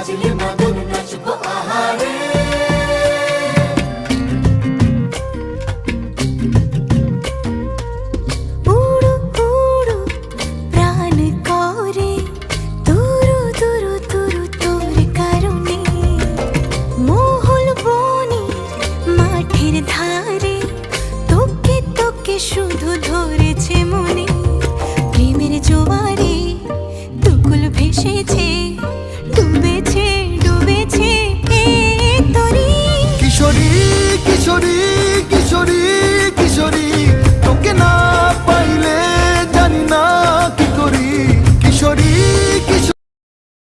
বাজলে মাদল নাচবো আহারে। উড়ু উড়ু প্রাণ করে তুরু তুরু তুরু তোর কারণে, মহল বনে মাঠের ধারে তোকে তোকে শুধু ধরেছে মনে। প্রেমের জোয়ারে দুকুল ভেসেছে ডুবে